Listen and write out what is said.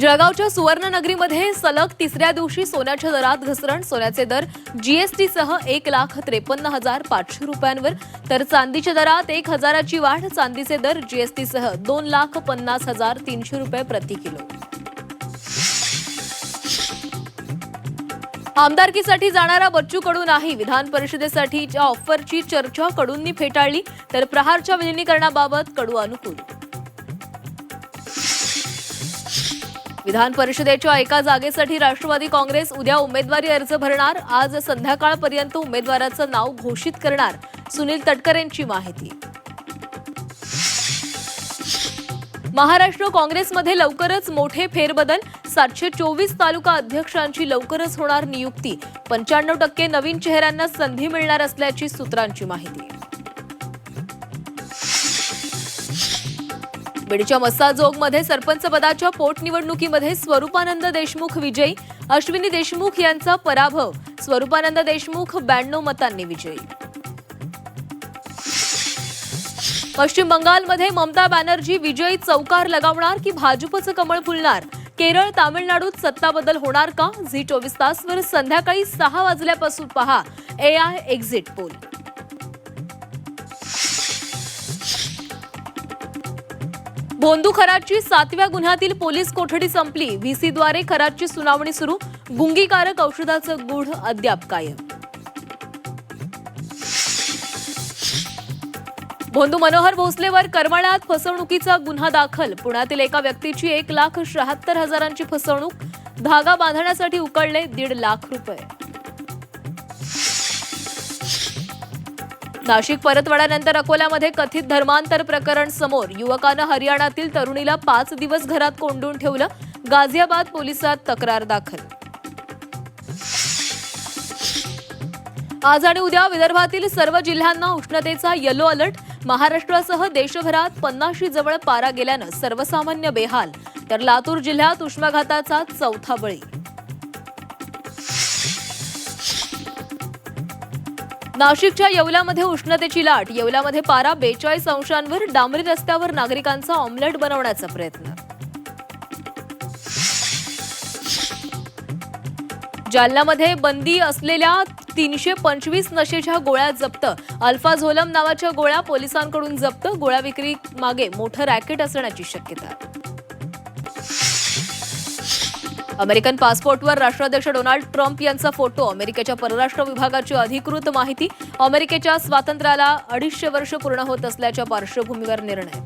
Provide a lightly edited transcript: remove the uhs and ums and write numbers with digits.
जळगावच्या सुवर्णनगरीमध्ये सलग तिसऱ्या दिवशी सोन्याच्या दरात घसरण. सोन्याचे दर जीएसटीसह 1,53,500 रुपयांवर, तर चांदीच्या दरात 1,000ची वाढ. चांदीचे दर जीएसटीसह 2,50,300 रुपये प्रति किलो. आमदारकीसाठी जाणारा बच्चू कडू नाही. विधान परिषदेसाठीच्या ऑफरची चर्चा कडूंनी फेटाळली, तर प्रहारच्या विलिनीकरणाबाबत कडू अनुकूल. विधान परिषदेच्या एका जागेसाठी राष्ट्रवादी काँग्रेस उद्या उमेदवारी अर्ज भरणार. आज संध्याकाळपर्यंत उमेदवाराचं नाव घोषित करणार. सुनील तटकरेंची माहिती. महाराष्ट्र काँग्रेसमध्ये लवकरच मोठे फेरबदल. 724 तालुका अध्यक्षांची लवकरच होणार नियुक्ती. 95% नवीन चेहऱ्यांना संधी मिळणार असल्याची सूत्रांची माहिती. बीडच्या मस्साजोगमध्ये सरपंच पदाच्या पोटनिवडणुकीमध्ये स्वरूपानंद देशमुख विजयी. अश्विनी देशमुख यांचा पराभव. स्वरूपानंद देशमुख 92 मतांनी विजयी. पश्चिम बंगालमध्ये ममता बॅनर्जी विजयी चौकार लगावणार की भाजपचं कमळ फुलणार? केरळ, तामिळनाडूत सत्ता बदल होणार का? झी 24 तासवर संध्याकाळी 6 वाजल्यापासून पहा AI एक्झिट पोल. भोंदू खरातची 7व्या गुन्ह्यातील पोलीस कोठडी संपली. व्हीसीद्वारे खरातची सुनावणी सुरू. गुंगीकारक औषधाचं गूढ अद्याप कायम. भोंदू मनोहर भोसलेवर करमाळ्यात फसवणुकीचा गुन्हा दाखल. पुण्यातील एका व्यक्तीची 1,76,000ची फसवणूक. धागा बांधण्यासाठी उकळले 1.5 लाख रुपये. नाशिक परतवाड्यानंतर अकोल्यामध्ये कथित धर्मांतर प्रकरण समोर. युवकानं हरियाणातील तरुणीला 5 दिवस घरात कोंडून ठेवलं. गाझियाबाद पोलिसात तक्रार दाखल. आज आणि उद्या विदर्भातील सर्व जिल्ह्यांना उष्णतेचा येलो अलर्ट. महाराष्ट्रासह देशभरात 50 जवळ पारा गेल्यानं सर्वसामान्य बेहाल. तर लातूर जिल्ह्यात उष्माघाताचा 4था बळी. नाशिकच्या येवल्यामध्ये उष्णतेची लाट. येवल्यामध्ये पारा 42 अंशांवर. डांबरी रस्त्यावर नागरिकांचा ऑमलेट बनवण्याचा प्रयत्न. जालन्यामध्ये बंदी असलेल्या 325 नशेच्या गोळ्या जप्त. अल्फाझोलम नावाच्या गोळ्या पोलिसांकडून जप्त. गोळ्या विक्री मागे मोठं रॅकेट असण्याची शक्यता. अमेरिकन पासपोर्टवर राष्ट्राध्यक्ष डोनाल्ड ट्रम्प यांचा फोटो. अमेरिकेच्या परराष्ट्र विभागाची अधिकृत माहिती. अमेरिकेच्या स्वातंत्र्याला 250 वर्ष पूर्ण होत असल्याच्या पार्श्वभूमीवर निर्णय.